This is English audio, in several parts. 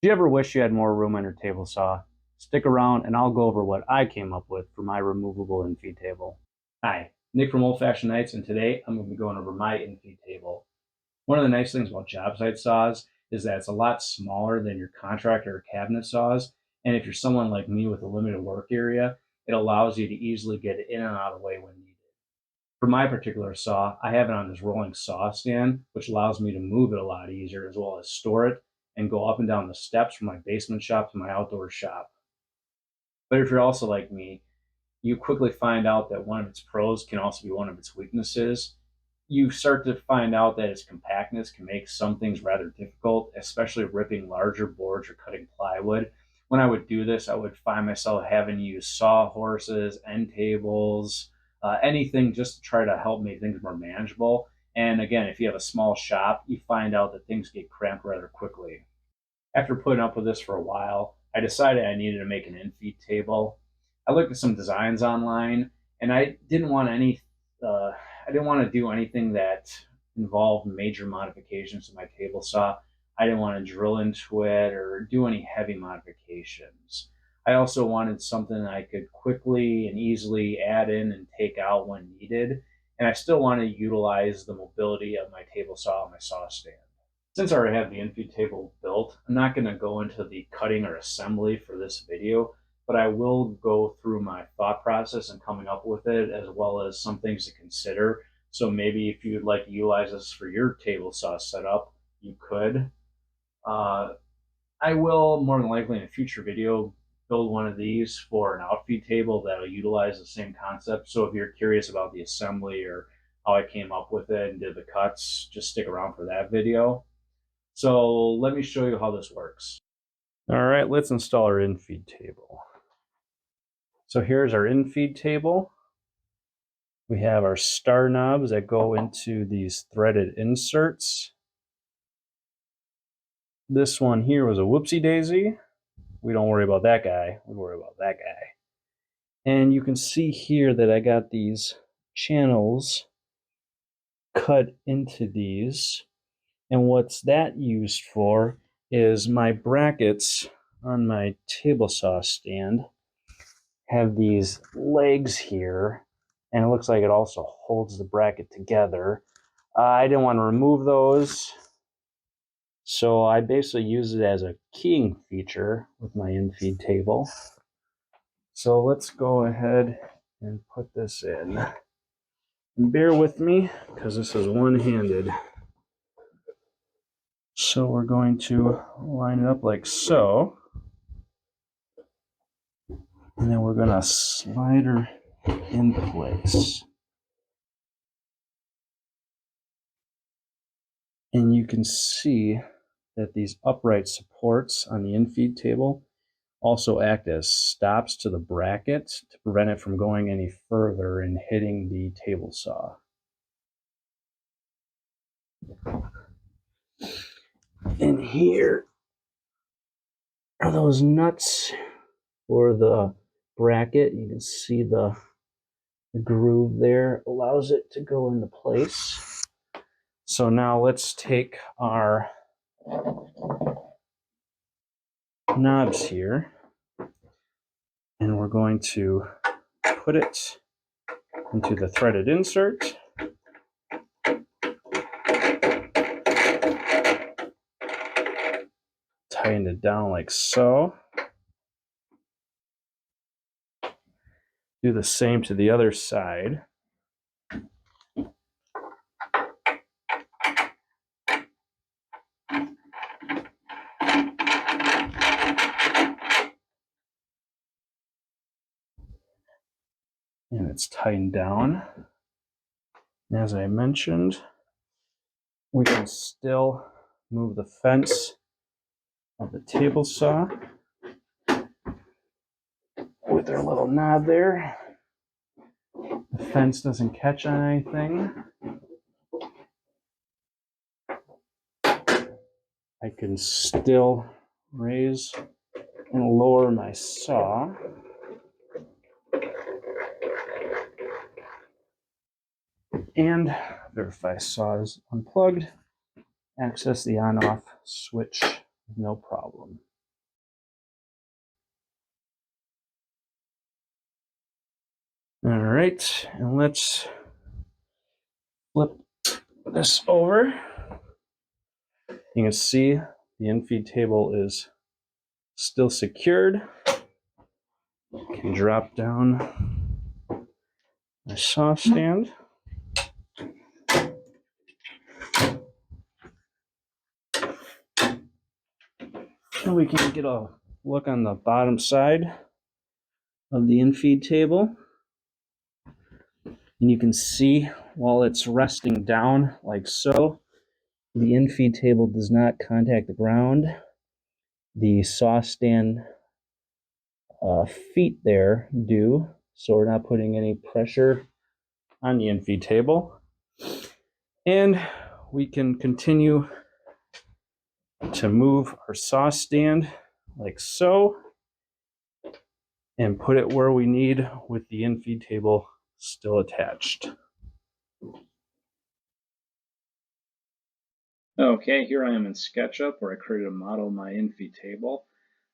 Do you ever wish you had more room on your table saw? Stick around and I'll go over what I came up with for my removable Infeed table. Hi, Nick from Old Fashioned Nights, and today I'm going to be going over my Infeed table. One of the nice things about job site saws is that it's a lot smaller than your contractor or cabinet saws, and if you're someone like me with a limited work area, it allows you to easily get in and out of the way when needed. For my particular saw, I have it on this rolling saw stand, which allows me to move it a lot easier as well as store it and go up and down the steps from my basement shop to my outdoor shop. But if you're also like me, you quickly find out that one of its pros can also be one of its weaknesses. You start to find out that its compactness can make some things rather difficult, especially ripping larger boards or cutting plywood. When I would do this, I would find myself having to use sawhorses, end tables, anything just to try to help make things more manageable. And again, if you have a small shop, you find out that things get cramped rather quickly. After putting up with this for a while, I decided I needed to make an Infeed table. I looked at some designs online, and uh, I didn't want to do anything that involved major modifications to my table saw. I didn't want to drill into it or do any heavy modifications. I also wanted something I could quickly and easily add in and take out when needed, and I still want to utilize the mobility of my table saw and my saw stand. Since I already have the Infeed table built, I'm not going to go into the cutting or assembly for this video, but I will go through my thought process and coming up with it, as well as some things to consider. So maybe if you'd like to utilize this for your table saw setup, you could. Uh, I will more than likely in a future video build one of these for an outfeed table that'll utilize the same concept. So if you're curious about the assembly or how I came up with it and did the cuts, just stick around for that video. So let me show you how this works. All right, let's install our Infeed table. So here's our Infeed table. We have our star knobs that go into these threaded inserts. This one here was a whoopsie daisy. We don't worry about that guy. We worry about that guy. And you can see here that I got these channels cut into these. And what's that used for is my brackets on my table saw stand have these legs here, and it looks like it also holds the bracket together. I didn't want to remove those, so I basically use it as a keying feature with my Infeed table. So let's go ahead and put this in. And bear with me, because this is one-handed. So we're going to line it up like so. And then we're going to slide her in place. And you can see that these upright supports on the Infeed table also act as stops to the bracket to prevent it from going any further and hitting the table saw. And here are those nuts for the bracket. You can see the groove there allows it to go into place. So now let's take our knobs here and we're going to put it into the threaded insert. Tighten it down like so. Do the same to the other side. And it's tightened down. And as I mentioned, we can still move the fence of the table saw with our little knob there. The fence doesn't catch on anything. I can still raise and lower my saw. And verify saw is unplugged. Access the on-off switch no problem. All right, and let's flip this over. You can see the infeed table is still secured. I can drop down my saw stand. And we can get a look on the bottom side of the infeed table. And you can see while it's resting down like so, the infeed table does not contact the ground. The saw stand feet there do, so we're not putting any pressure on the infeed table. And we can continue to move our saw stand like so and put it where we need with the infeed table still attached. Okay, here I am in SketchUp where I created a model of my infeed table.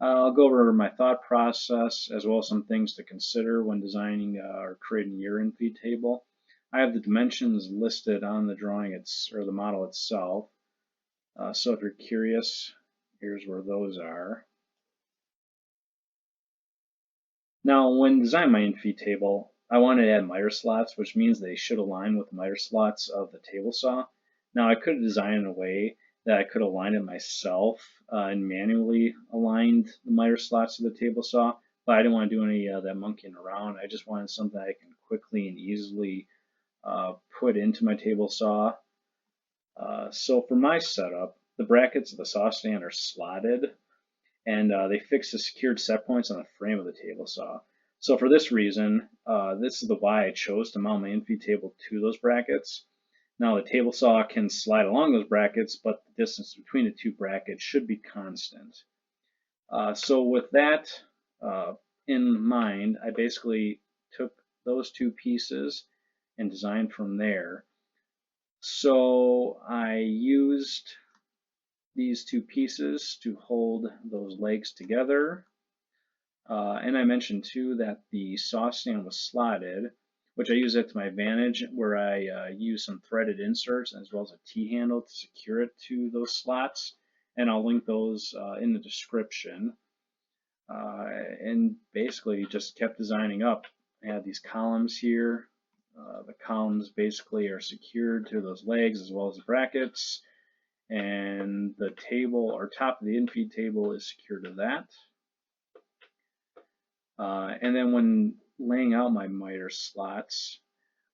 I'll go over my thought process as well as some things to consider when designing or creating your infeed table. I have the dimensions listed on the drawing or the model itself. So if you're curious, here's where those are. Now, when designing my infeed table, I wanted to add miter slots, which means they should align with the miter slots of the table saw. Now, I could have designed it in a way that I could align it myself and manually aligned the miter slots to the table saw, but I didn't want to do any of that monkeying around. I just wanted something I can quickly and easily put into my table saw. So for my setup, the brackets of the saw stand are slotted, and they fix the secured set points on the frame of the table saw. So for this reason, this is the why I chose to mount my infeed table to those brackets. Now the table saw can slide along those brackets, but the distance between the two brackets should be constant. So with that in mind, I basically took those two pieces and designed from there. So I used these two pieces to hold those legs together. And I mentioned too that the saw stand was slotted, which I use it to my advantage, where I use some threaded inserts as well as a T-handle to secure it to those slots. And I'll link those in the description. And basically just kept designing up. I have these columns here. The columns basically are secured to those legs as well as the brackets. And the table or top of the infeed table is secured to that. And then when laying out my miter slots,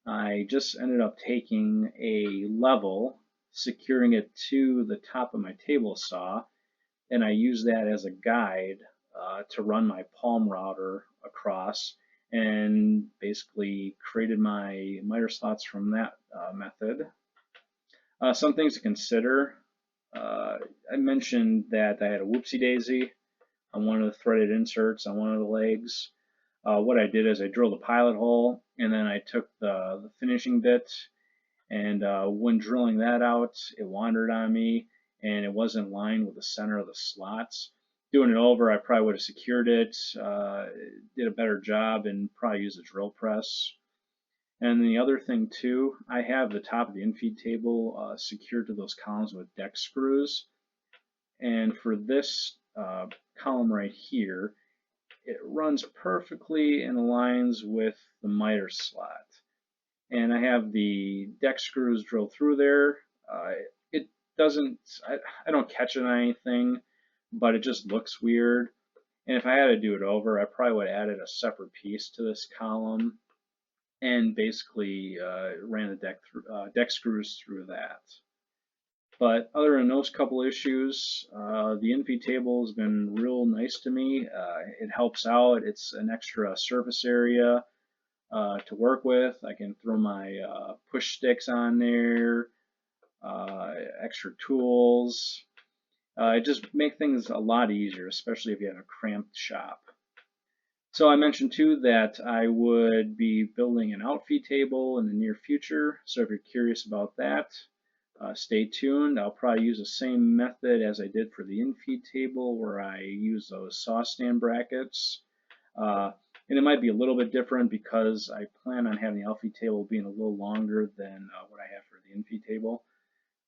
I just ended up taking a level, securing it to the top of my table saw, and I used that as a guide to run my palm router across, and basically created my miter slots from that method. Some things to consider. I mentioned that I had a whoopsie daisy on one of the threaded inserts on one of the legs. What I did is I drilled a pilot hole, and then I took the finishing bit, and when drilling that out, it wandered on me, and it wasn't lined with the center of the slots. Doing it over, I probably would have secured it, did a better job, and probably used a drill press. And the other thing too, I have the top of the infeed table secured to those columns with deck screws. And for this column right here, it runs perfectly and aligns with the miter slot. And I have the deck screws drilled through there. It doesn't, I don't catch it on anything, but it just looks weird. And if I had to do it over, I probably would have added a separate piece to this column and basically ran the deck screws through that. But other than those couple issues, the infeed table has been real nice to me. It helps out. It's an extra surface area to work with. I can throw my push sticks on there, extra tools. It just make things a lot easier, especially if you have a cramped shop. So I mentioned too that I would be building an outfeed table in the near future. So if you're curious about that, Stay tuned. I'll probably use the same method as I did for the Infeed table, where I use those saw stand brackets. And it might be a little bit different because I plan on having the Alfie table being a little longer than what I have for the Infeed table.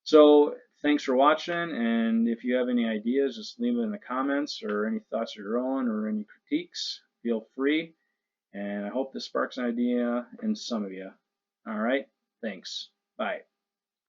So thanks for watching, and if you have any ideas, just leave it in the comments, or any thoughts of your own, or any critiques, feel free. And I hope this sparks an idea in some of you. All right, thanks. Bye.